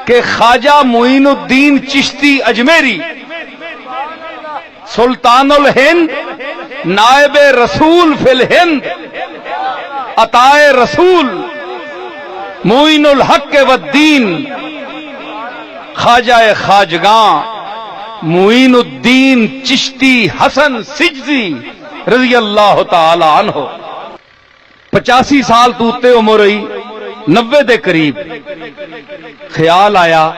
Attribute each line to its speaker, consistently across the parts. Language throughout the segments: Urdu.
Speaker 1: کہ خواجہ معین الدین چشتی اجمیری سلطان الہند نائب رسول فی الہند عطائے رسول معین الحق والدین خواجہ خواجگاں معین الدین چشتی حسن سجزی رضی اللہ تعالی عنہ 85 سال توتے عمر رہی 90 دے قریب خیال آیا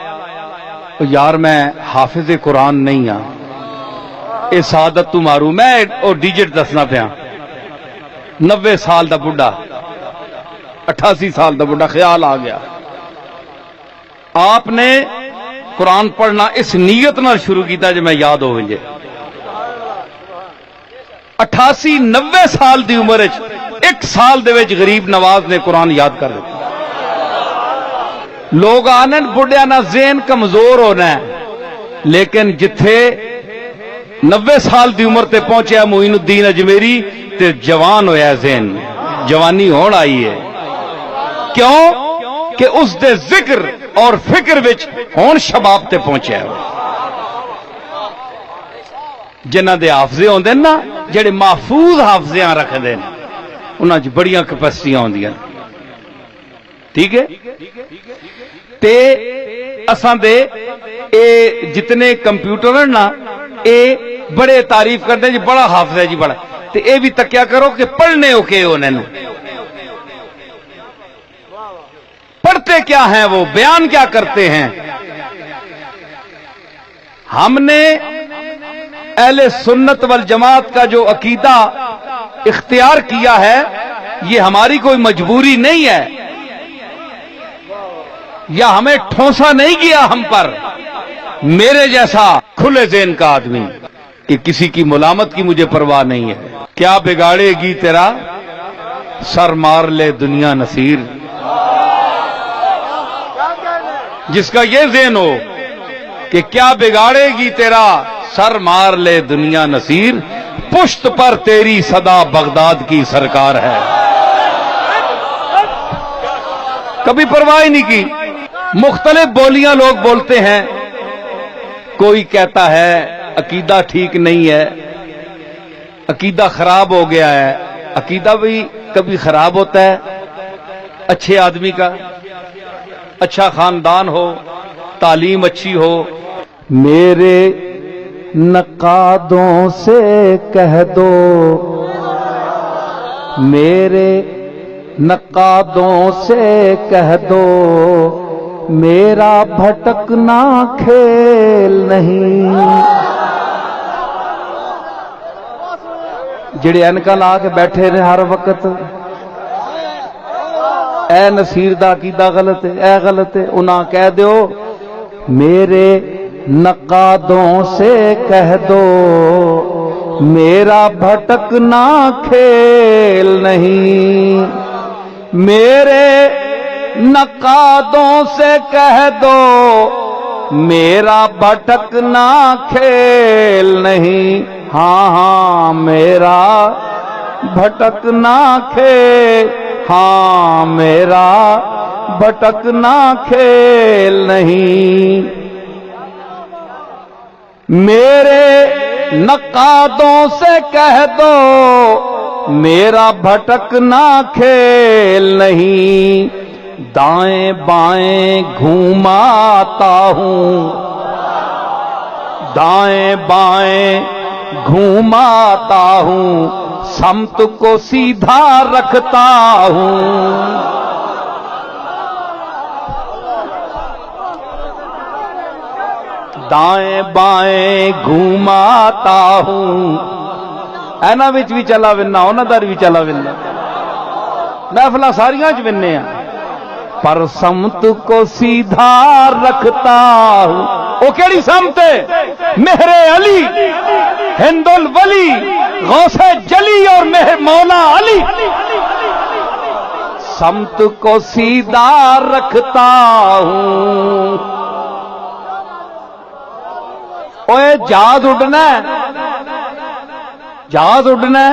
Speaker 1: یار میں حافظ قرآن نہیں ہاں اے سعادت تو مارو میں اور ڈیجٹ دسنا پیا 90 سال دا بڑھا 88 سال دا بڑھا خیال آ گیا آپ نے قرآن پڑھنا اس نیت نہ شروع کیتا جو میں یاد ہو گے 88-90 سال دی عمر ایک سال دے وچ غریب نواز نے قرآن یاد کر دیا لوگ آنے بڑھیا نہ ذہن کمزور ہونا ہے لیکن جتھے 90 سال دی عمر تے پہنچیا معین الدین اجمیری تے جوان ہویا ہے ذہن جوانی ہون آئی ہے کیوں کہ اس دے ذکر اور فکر وچ ہون شباب تے پہنچیا ہے جنہ دے حافظے ہوندے نا جڑے محفوظ حافظیاں رکھ دے انہاں چ بڑیاں کیپیسٹیاں ہوندیاں ٹھیک ہے تے اساں دے اے جتنے کمپیوٹر ہیں نا اے بڑے تعریف کرتے ہیں جی بڑا حافظ ہے جی بڑا تے اے بھی تکیا کرو کہ پڑھنے ہو کے انہیں پڑھتے کیا ہیں وہ بیان کیا کرتے ہیں ہم نے اہل سنت والجماعت کا جو عقیدہ اختیار کیا ہے یہ ہماری کوئی مجبوری نہیں ہے یا ہمیں ٹھونسا نہیں کیا ہم پر میرے جیسا کھلے ذہن کا آدمی کہ کسی کی ملامت کی مجھے پرواہ نہیں ہے کیا بگاڑے گی تیرا سر مار لے دنیا نصیر جس کا یہ ذہن ہو کہ کیا بگاڑے گی تیرا سر مار لے دنیا نصیر پشت پر تیری صدا بغداد کی سرکار ہے کبھی پرواہ نہیں کی مختلف بولیاں لوگ بولتے ہیں کوئی کہتا ہے عقیدہ ٹھیک نہیں ہے عقیدہ خراب ہو گیا ہے عقیدہ بھی کبھی خراب ہوتا ہے اچھے آدمی کا اچھا خاندان ہو تعلیم اچھی ہو میرے نقادوں سے کہہ دو میرے نقادوں سے کہہ دو میرا بھٹکنا کھیل نہیں جڑے انکل آ کے بیٹھے رہے ہر وقت اے نصیر دا عقیدہ غلط ہے اے غلط ہے انہاں کہہ دیو میرے نقادوں سے کہہ دو میرا بھٹکنا کھیل نہیں میرے نقادوں سے کہہ دو میرا بھٹکنا کھیل نہیں ہاں ہاں میرا بھٹکنا کھیل ہاں میرا بھٹکنا کھیل نہیں میرے نقادوں سے کہہ دو میرا بھٹکنا کھیل نہیں دائیں بائیں گھوماتا ہوں دائیں بائیں گھوماتا ہوں سمت کو سیدھا رکھتا ہوں دائیں بائیں گھوماتا ہوں اینا وچ بھی چلا ونا انہاں دا بھی چلا ونا محفلاں ساریاں وچ ونے ہیں پر سمت کو سیدھا رکھتا ہوں او کیڑی سمت ہے مہر علی ہند الولی غوث جلی اور مہر مولا علی سمت کو سیدھا رکھتا ہوں اوے جہاز اڑنا ہے جہاز اڑنا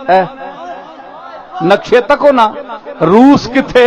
Speaker 1: ہے نقشے تک ہونا روس کتھے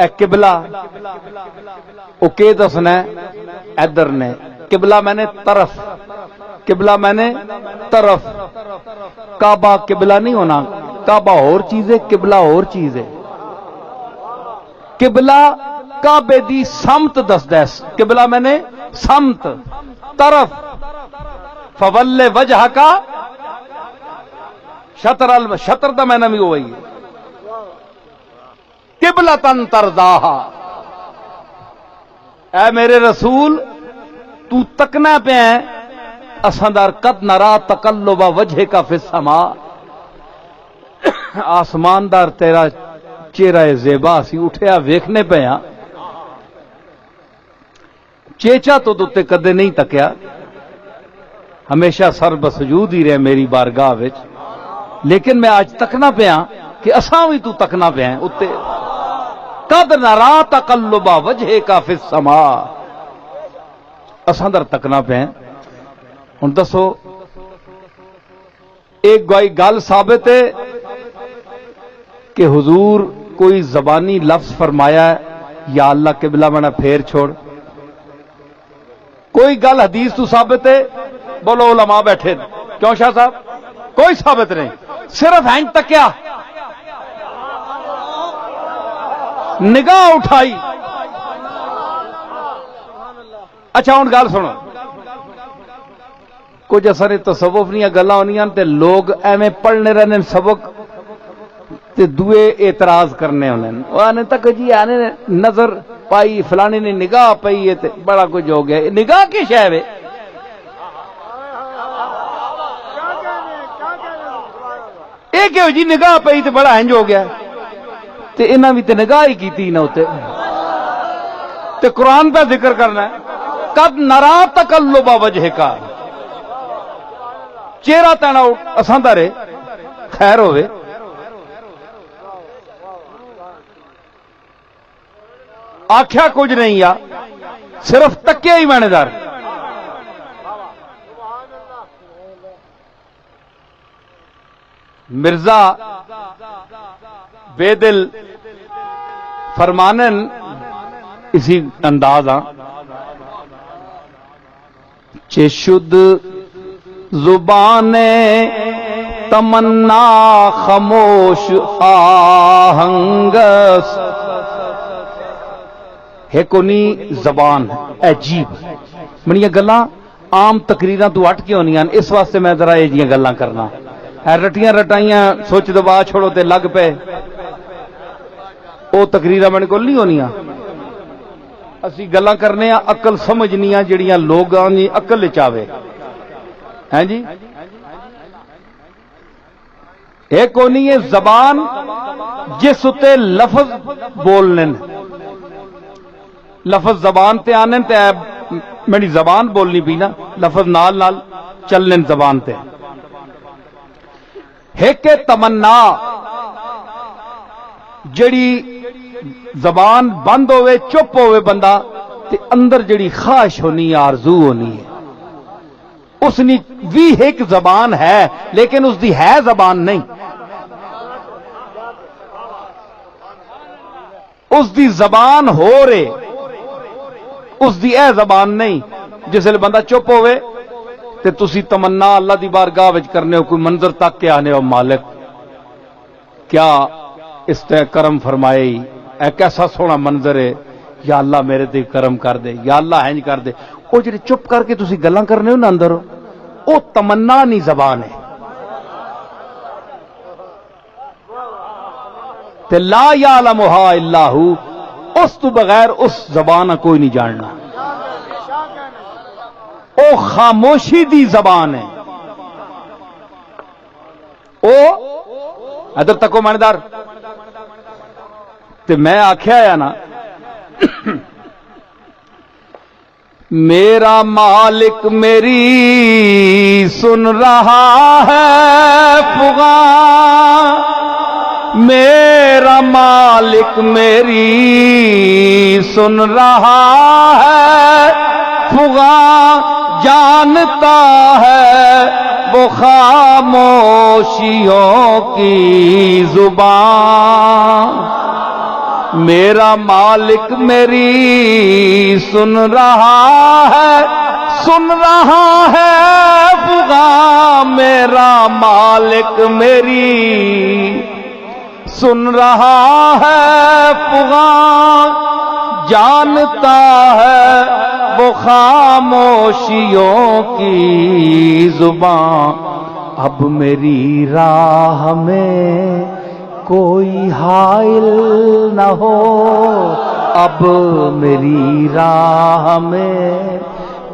Speaker 1: اے قبلہ او کہ دسنا ہے ادھر نے قبلہ میں نے طرف قبلہ میں نے طرف کعبہ قبلہ نہیں ہونا کعبہ اور چیز ہے قبلہ اور چیز ہے قبلہ کعبے دی سمت دسدا ہے قبلہ میں نے سمت طرف فول وجہ کا شطر دا میں نے بھی ہوئی قبلتن ترضاہا اے میرے رسول تو تکنا پہ ہیں اساں دار قد نرا تقلب وجہ کا فی السماء آسمان دار تیرا چہرہ زیبا سی اٹھیا ویکھنے پہ ہیں چیچا تو تے کدے نہیں تکیا ہمیشہ سر بسجود ہی رہے میری بارگاہ وچ لیکن میں آج تکنا پہ ہاں کہ اساں بھی تو تکنا پہ ہیں اتے قد نرا تقلب وجہ کا فی السماء اساں در تکنا پہ ہیں ہن دسو ایک گل ثابت ہے کہ حضور کوئی زبانی لفظ فرمایا ہے یا اللہ قبلہ بنا پھیر چھوڑ کوئی گل حدیث تو ثابت ہے بولو علماء بیٹھے کیوں شاہ صاحب کوئی ثابت نہیں صرف ہینگ تکیا نگاہ اٹھائی اچھا ہوں گل سنو کچھ اثر تصوف نہیں گلاں ہونیاں تے لوگ ایویں پڑھنے رہنے سبق تے دوے اعتراض کرنے ہونے آنے تک جی آنے نظر پائی فلانے نے نگاہ پائی ہے تے بڑا کچھ ہو گیا نگاہ کی شے ہے اے کہ جی نگاہ پائی تے بڑا انج ہو گیا تے انہاں بھی تے نگاہ ہی کیتی نہ ہوتے تے قرآن پہ ذکر کرنا ہے قد نرا تقلب وجہ کا چہرہ تینا اساں دا رے خیر ہوئے آکھیا کچھ نہیں یا صرف تکیا ہی میں نے دار مرزا بے دل فرمانن اسی انداز چشد زبان تمنا خاموش آہنگس ہے کونی زبان عجیب منیا گلاں عام تقریراں تو ہٹ کے ہونیاں اس واسطے میں ذرا یہ جیاں گلاں کرنا رٹیاں رٹائیاں سوچ دبا چھوڑو تے لگ پے او تقریراں میرے کول نہیں ہونیاں اسی گلاں کرنے ہیں عقل سمجھنیاں جڑیاں لوگاں دی عقل وچ آوے ہیں جی ایک کونی ہے زبان جس اتے لفظ بولنے لفظ زبان تے آنے تے میری زبان بولنی پی نا لفظ نال نال چلنے زبان تے ایک تمنا جڑی زبان بند ہوئے چپ ہوئے بندہ تے اندر جڑی خواہش ہونی آرزو ہونی ہے اس نے بھی ایک زبان ہے لیکن اس دی ہے زبان نہیں اس دی زبان ہو رہے اس دی اے زبان نہیں جس لئے بندہ چپ ہوئے تے تسی تمنا اللہ دی بارگاہ وچ کرنے ہو کوئی منظر تک کے آنے ہو مالک کیا اس تے کرم فرمائے اے کیسا سونا منظر ہے یا اللہ میرے تے کرم کر دے یا اللہ ہینج کر دے او جڑے چپ کر کے تسی گلاں کرنے ہو نا اندر او تمنا نہیں زبان ہے تے لا یعلمھا الا ہو اس تو بغیر اس زبان کوئی نہیں جاننا او خاموشی دی زبان ہے او ادھر تکو ماندار تے میں آکھیا ہے نا میرا مالک میری سن رہا ہے فغاں میرا مالک میری سن رہا ہے فغاں جانتا ہے وہ خاموشیوں کی زبان میرا مالک میری سن رہا ہے فغاں، میرا مالک میری سن رہا ہے فغاں، جانتا ہے وہ خاموشیوں کی زبان، اب میری راہ میں کوئی حائل نہ ہو، اب میری راہ میں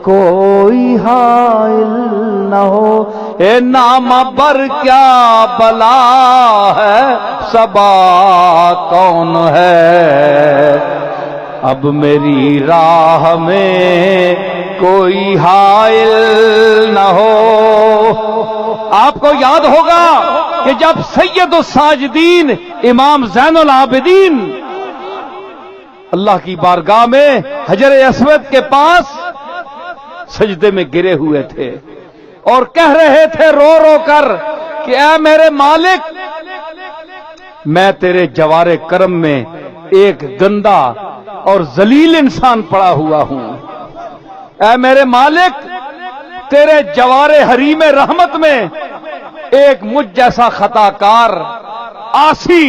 Speaker 1: کوئی حائل نہ ہو، اے نام پر کیا بلا ہے، صبا کون ہے، اب میری راہ میں کوئی حائل نہ ہو۔ آپ کو یاد ہوگا کہ جب سید الساجدین امام زین العابدین اللہ کی بارگاہ میں حجر اسود کے پاس سجدے میں گرے ہوئے تھے اور کہہ رہے تھے رو رو کر کہ اے میرے مالک، میں تیرے جوار کرم میں ایک گندا اور ذلیل انسان پڑا ہوا ہوں، اے میرے مالک تیرے جوار حریم رحمت میں ایک مجھ جیسا خطا کار عاصی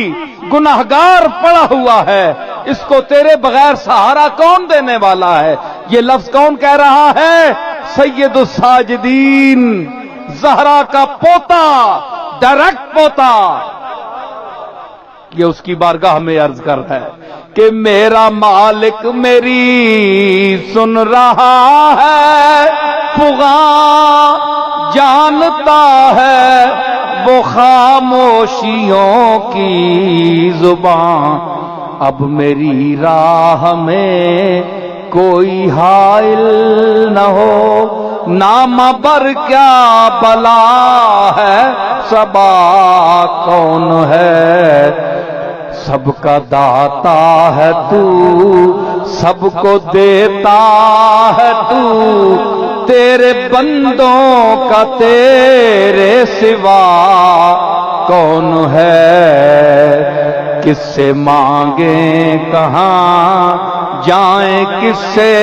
Speaker 1: گناہگار پڑا ہوا ہے، اس کو تیرے بغیر سہارا کون دینے والا ہے؟ یہ لفظ کون کہہ رہا ہے؟ سید الساجدین زہرا کا پوتا، ڈائریکٹ پوتا، یہ اس کی بارگاہ میں عرض کر رہا ہے کہ میرا مالک میری سن رہا ہے فغاں، جانتا ہے وہ خاموشیوں کی زبان، اب میری راہ میں کوئی حائل نہ ہو، نام پر کیا بلا ہے، صبا کون ہے، سب کا داتا ہے تو، سب کو دیتا ہے تو، تیرے بندوں کا تیرے سوا کون ہے، کس سے مانگیں کہاں جائیں، کس سے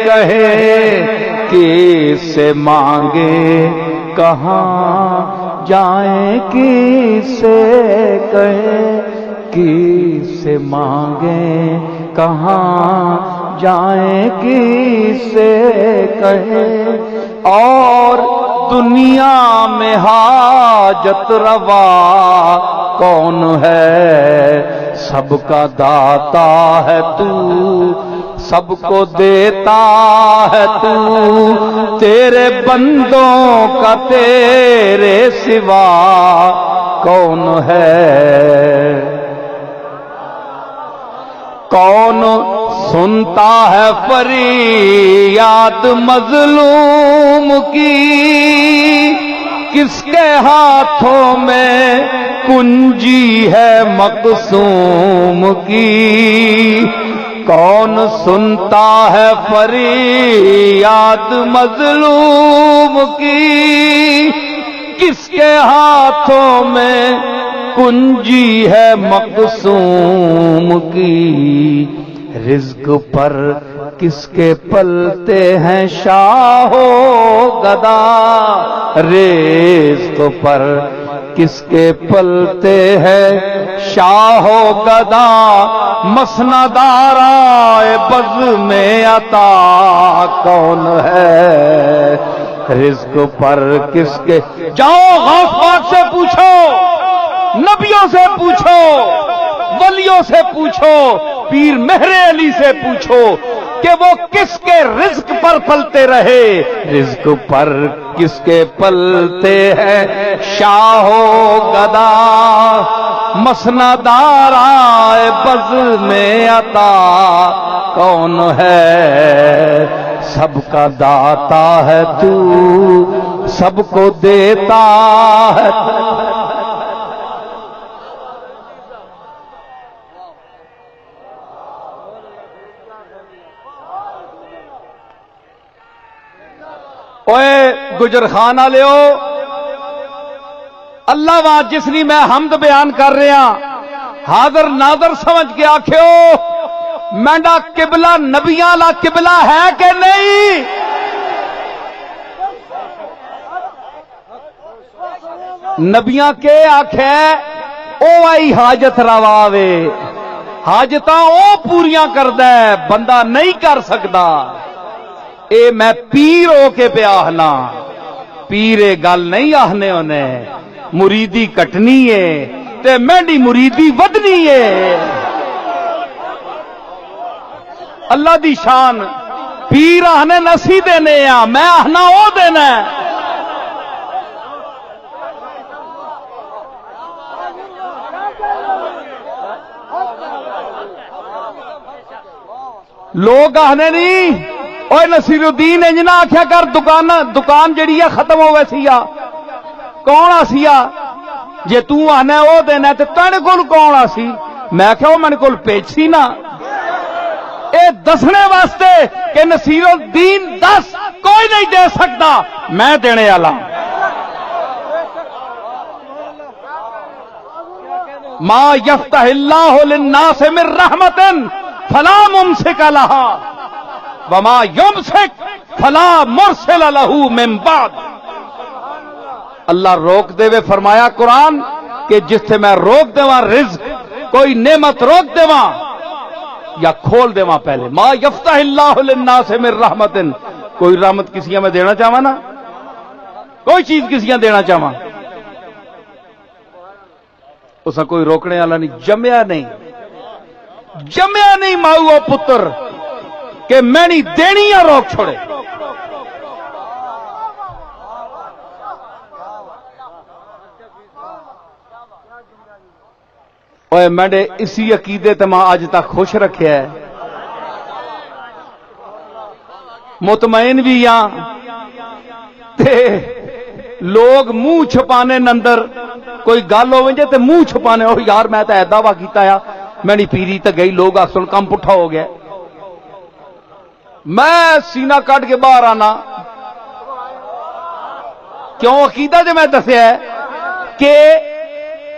Speaker 1: کہیں، کس سے مانگیں کہاں جائیں، کس سے کہیں، کس سے مانگیں کہاں جائیں، کس سے کہیں، اور دنیا میں حاجت روا کون ہے، سب کا داتا ہے تو، سب کو دیتا ہے تو، تیرے بندوں کا تیرے سوا کون ہے، کون سنتا ہے فریاد مظلوم کی، کس کے ہاتھوں میں کنجی ہے مقسوم کی، کون سنتا ہے فریاد مظلوم کی، کس کے ہاتھوں میں کنجی ہے مقسوم کی، رزق پر کس کے پلتے ہیں شاہ و گدا، رزق پر کس کے پلتے ہیں شاہ و گدا، مسند آرائے بز میں عطا کون ہے، رزق پر کس کے، جاؤ غوث پاک سے پوچھو، نبیوں سے پوچھو، ولیوں سے پوچھو، پیر مہر علی سے پوچھو کہ وہ کس کے رزق پر پلتے رہے، رزق پر کس کے پلتے ہیں شاہ و گدا، مسند آرائے بز میں عطا کون ہے، سب کا داتا ہے تو، سب کو دیتا ہے، اوے گجر خان والےو، اللہ واد جس نے میں حمد بیان کر رہا حاضر ناظر سمجھ کے آکھو مینڈا قبلہ نبیاں لا قبلہ ہے کہ نہیں؟ نبیاں کے آکھے او آئی حاجت رواوے، حاجتاں او پوریاں کردہ ہے، بندہ نہیں کر سکتا۔ اے میں پیر ہو کے پہ آہنا، پیرے گل نہیں آہنے انہیں، مریدی کٹنی ہے تے مینڈی مریدی ودنی ہے۔ اللہ دی شان، پیر آہنے نسی دینے ہیں، میں آہنا او دینا ہے۔ لوگ آہنے نہیں اوے نصیر الدین انج نہ آکھیا کر دکان جڑی ہے ختم ہو ویسی آ، کون آسی آ جے تو آنا او دینا تے تیرے کول کون آسی؟ میں آکھیا او میرے کول پیچسی نا، اے دسنے واسطے کہ نصیر الدین دس کوئی نہیں دے سکتا، میں دینے والا۔ ما یفتح اللہ للناس من رحمت فلا ممسک لہا وما یمسک فلا مرسل لہ من بعد۔ اللہ روک دے وے فرمایا قرآن کہ جس سے میں روک دے وہاں رزق، کوئی نعمت روک دے وہاں یا کھول دے وہاں پہلے۔ ما یفتح اللہ للناس من رحمت، کوئی رحمت کسی میں دینا چاہواں نا، کوئی چیز کسی دینا چاہواں، اس کا کوئی روکنے والا نہیں، جمیا نہیں ماؤ او پتر کہ میں نہیں دینی یا روک چھوڑے۔ اوے میں اسی عقیدے تے ماں آج تک خوش رکھے ہے، مطمئن بھی ہاں تے لوگ منہ چھپانے نندر کوئی گل ہو تے منہ چھپانے ہو یار میں تے دعویٰ کیتا ہے میں نہیں پیری تے گئی، لوگ اصل کم پٹھا ہو گیا، میں سینہ کٹ کے باہر آنا کیوں؟ عقیدہ جو میں دسیا ہے کہ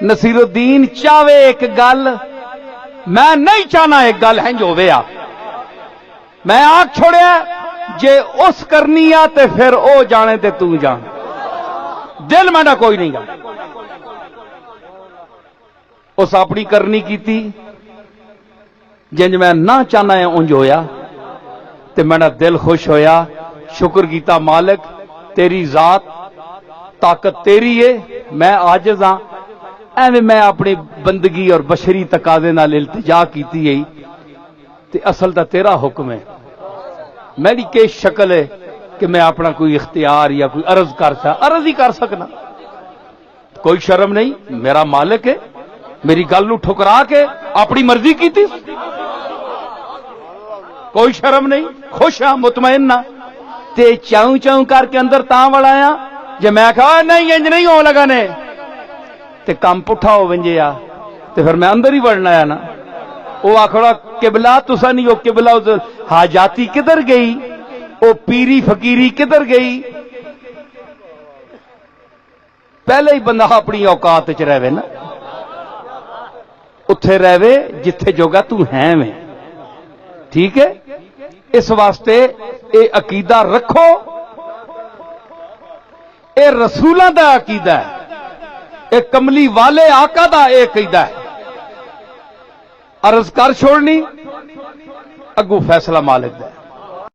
Speaker 1: نصیر الدین چاہے ایک گل، میں نہیں چاہنا ایک گل ہے جو ہویا، میں آگ چھوڑیا جے اس کرنی آ تے پھر او جانے تے تو جان، دل میں کوئی نہیں گا۔ اس اپنی کرنی کیتی جنج میں نہ چاہنا ہے انج ہویا تے میرا دل خوش ہویا، شکر کیتا مالک تیری ذات طاقت تیری ہے، میں عاجز ہاں، ایویں میں اپنی بندگی اور بشری تقاضے نال التجا کیتی ہے تے اصل دا تیرا حکم ہے، میری کی شکل ہے کہ میں اپنا کوئی اختیار یا کوئی عرض ہی کر سکنا، کوئی شرم نہیں، میرا مالک ہے، میری گل نو ٹھکرا کے اپنی مرضی کی تھی، کوئی شرم نہیں، خوش ہاں مطمئن نہ تے چاؤں چاؤں کر کے اندر تاں وڑایا جے میں کہا نہیں انج نہیں ہو لگا نے تے کام پٹھا ہو ونجے آ تے پھر میں اندر ہی وڑنا آیا نا، وہ آکھڑا قبلہ تسا نہیں، وہ قبلہ حاجاتی کدھر گئی، وہ پیری فقیری کدھر گئی؟ پہلے ہی بندہ اپنی اوقات چ رہے نا، اتھے رہے جتھے جوگا تو ہیں میں، ٹھیک ہے؟ اس واسطے اے عقیدہ رکھو، اے رسولاں دا عقیدہ ہے، اے کملی والے آقا دا اے عقیدہ ہے، عرض کر چھوڑنی اگو فیصلہ مالک دا ہے۔